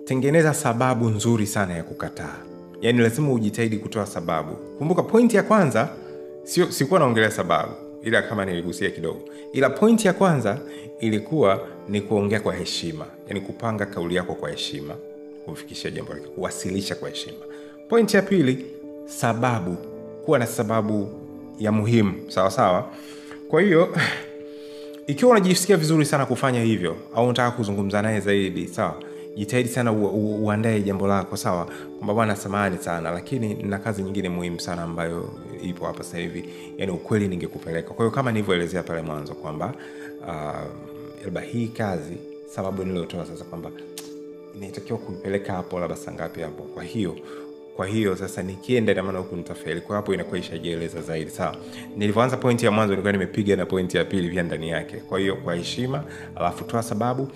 tengeneza sababu nzuri sana ya kukataa. Yani lazima ujitahidi kutoa sababu. Kumbuka pointi ya kwanza sikuwa naongelea sababu, ila kama niligusia kidogo. Ila pointi ya kwanza ilikuwa ni kuongea kwa heshima, yani kupanga kauli yako kwa heshima, kufikisha jambo lako, kuwasilisha kwa heshima. Pointi ya pili, sababu, kuwa na sababu ya muhimu, sawa sawa. Kwa hiyo ikiwa unajisikia vizuri sana kufanya hivyo au unataka kuzungumza naye zaidi, sawa, jitahidi sana uandae jambo lako, sawa, kwamba bwana samahani sana lakini nina kazi nyingine muhimu sana ambayo ipo hapa sasa hivi, yani ukweli ningekupeleka. Kwa hiyo kama nilivyoelezea pale mwanzo kwamba labda hii kazi, sababu niliyotoa sasa kwamba inatakiwa kuipeleka hapo labda saa ngapi hapo, kwa hiyo sasa nikienda na maana huko nitafeli. Kwa hapo inakuwa ishajieleza zaidi, sawa. Nilivyoanza pointi ya mwanzo nilikuwa nimepiga na pointi ya pili pia ndani yake. Kwa hiyo kwa heshima, alafu toa sababu,